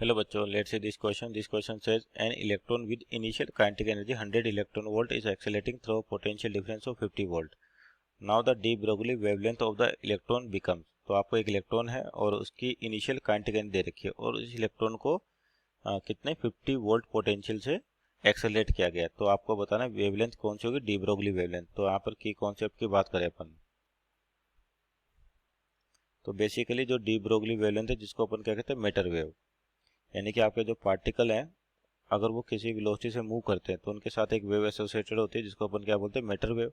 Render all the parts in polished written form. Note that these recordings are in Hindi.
Hello बच्चों, let's see this question. This question says an electron with initial kinetic energy 100 electron volt is accelerating through a potential difference of 50 volt. Now the de Broglie wavelength of the electron becomes. तो आपको एक इलेक्ट्रॉन है और उसकी इनिशियल काइनेटिक एनर्जी दे रखी है और उस इलेक्ट्रॉन को कितने 50 वोल्ट पोटेंशियल से एक्सेलरेट किया गया। तो आपको बताना वेवलेंथ कौन सी होगी, डी ब्रोगली वेवलेंथ। तो यहाँ पर की कॉन्सेप्ट की बात करें अपन, तो बेसिकली जो डी ब्रोगली वेवलेंथ है जिसको अपन क्या कहते हैं, मैटर वेव, यानी कि आपके जो पार्टिकल हैं अगर वो किसी वेलोसिटी से मूव करते हैं तो उनके साथ एक वेव एसोसिएटेड होती है जिसको अपन क्या बोलते हैं, मैटर वेव,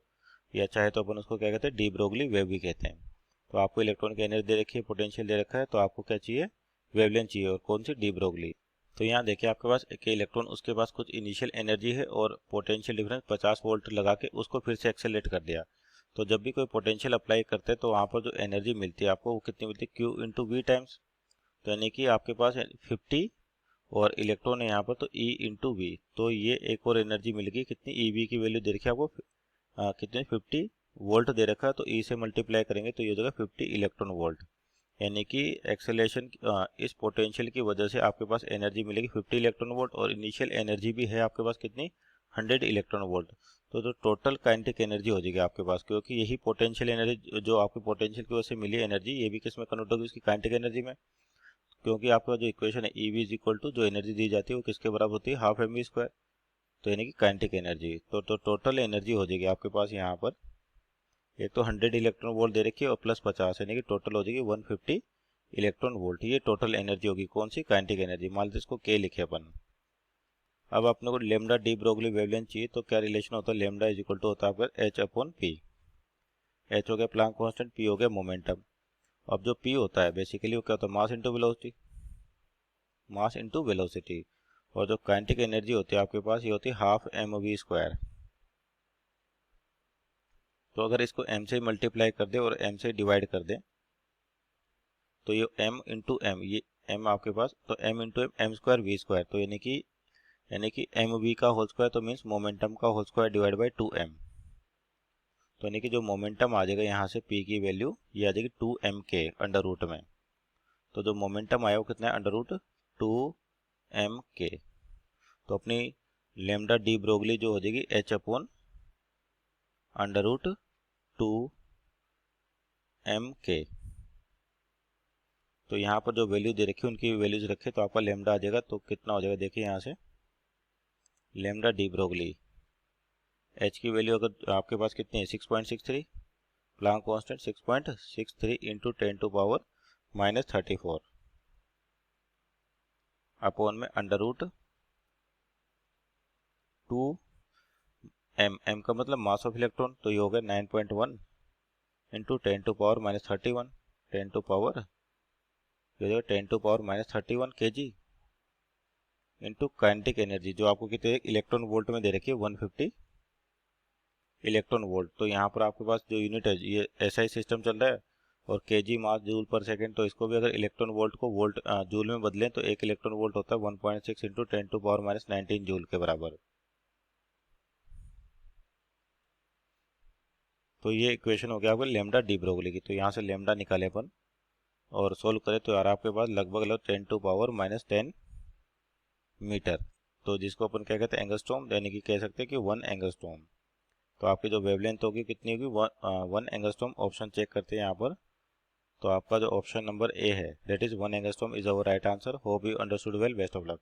या चाहे तो अपन उसको क्या कहते हैं, डी ब्रोगली वेव भी कहते हैं। तो आपको इलेक्ट्रॉन की एनर्जी दे रखी है, पोटेंशियल दे रखा है, तो आपको क्या चाहिए, वेवलेंथ चाहिए, और कौन सी, डी ब्रोगली। तो यहाँ देखिए आपके पास एक इलेक्ट्रॉन, उसके पास कुछ इनिशियल एनर्जी है और पोटेंशियल डिफरेंस 50 वोल्ट लगा के उसको फिर से एक्सेलरेट कर दिया। तो जब भी कोई पोटेंशियल अप्लाई करते हैं तो वहाँ पर जो एनर्जी मिलती है आपको वो कितनी मिलती है, क्यू इंटू वी टाइम्स। तो यानी कि आपके पास 50 और इलेक्ट्रॉन है यहाँ पर, तो E इंटू वी, तो ये एक और एनर्जी मिल गई कितनी, ई वी की वैल्यू दे रखी है आपको कितने, 50 वोल्ट दे रखा है, तो E से मल्टीप्लाई करेंगे तो ये हो जाएगा 50 इलेक्ट्रॉन वोल्ट। यानी कि एक्सेलेरेशन इस पोटेंशियल की वजह से आपके पास एनर्जी मिलेगी 50 इलेक्ट्रॉन वोल्ट, और इनिशियल एनर्जी भी है आपके पास कितनी, 100 इलेक्ट्रॉन वोल्ट। तो टोटल काइनेटिक एनर्जी हो जाएगी आपके पास, क्योंकि यही पोटेंशियल एनर्जी जो आपकी पोटेंशियल की वजह से मिली एनर्जी, ये भी किस में कन्वर्ट होगी, उसकी काइनेटिक एनर्जी में। क्योंकि आपका जो इक्वेशन है E V is equal to जो एनर्जी दी जाती है वो किसके बराबर होती है, हाफ एम वी स्क्वायर, तो यानी कि काइनेटिक एनर्जी। तो टोटल एनर्जी हो जाएगी आपके पास यहाँ पर, एक तो 100 इलेक्ट्रॉन वोल्ट दे रखी है और प्लस 50, यानी कि टोटल हो जाएगी 150 इलेक्ट्रॉन वोल्ट। ये टोटल एनर्जी होगी, कौन सी, काइनेटिक एनर्जी। मान लीजिए इसको के लिखे अपन। अब अपने को लेमडा डी ब्रोगली वेवलेंथ चाहिए, तो क्या रिलेशन होता है, लेमडा इज इक्वल टू होता है आपका एच अपॉन पी। एच हो गया प्लांक कांस्टेंट, पी हो गया मोमेंटम। अब जो पी होता है बेसिकली वो क्या होता है, mass into velocity, mass into velocity. और जो काइनेटिक एनर्जी होती है आपके पास, ये होती है हाफ एम वी स्क्वायर। तो अगर इसको m से मल्टीप्लाई कर दे और m से डिवाइड कर दे तो ये m इंटू एम, ये m आपके पास, तो m into M square V square, तो यानी कि एम वी का होल स्क्वायर, तो मीन्स मोमेंटम का whole square divide by 2m। तो यानी कि जो मोमेंटम आ जाएगा यहाँ से p की वैल्यू ये आ जाएगी 2m के अंडर रूट में। तो जो मोमेंटम आया वो कितना है, अंडर रूट 2m के। तो अपनी लेमडा डी ब्रोगली जो हो जाएगी h upon under root 2m के। तो यहाँ पर जो वैल्यू दे रखी है उनकी वैल्यूज रखे तो आपका लेमडा आ जाएगा, तो कितना हो जाएगा देखिए यहाँ से, लेमडा डी ब्रोगली एच की वैल्यू अगर आपके पास कितनी है, 6.63, Planck constant 6.63 into 10 to power -34 upon में अंडर रूट 2m, का मतलब मास ऑफ इलेक्ट्रॉन, तो ये हो गया 9.1 into 10 to power -31, 10 to power, ये हो जाएगा 10 to power -31 kg into kinetic energy जो आपको कितने इलेक्ट्रॉन वोल्ट में दे रखी है, 150 इलेक्ट्रॉन वोल्ट। तो यहाँ पर आपके पास जो यूनिट है ये एसआई सिस्टम चल रहा है और केजी मास जूल पर सेकंड, तो इसको भी अगर इलेक्ट्रॉन वोल्ट को वोल्ट जूल में बदलें तो एक इलेक्ट्रॉन वोल्ट होता है 1.6 इंटू 10 टू पावर -19 जूल के बराबर। तो ये इक्वेशन हो गया आपका लेमडा डी ब्रोगली की। तो यहाँ से लेमडा निकाले अपन और सोल्व करें तो यार आपके पास लगभग 10 टू पावर -10 मीटर, तो जिसको अपन क्या कहते हैं, एंगस्ट्रॉम, यानी कि कह सकते हैं कि 1 एंगस्ट्रॉम। तो आपकी जो वेवलेंथ होगी कितनी होगी, 1 एंगस्ट्रॉम। ऑप्शन चेक करते हैं यहाँ पर, तो आपका जो ऑप्शन नंबर ए है that is 1 angstrom is our right answer. Hope you understood well, best of luck.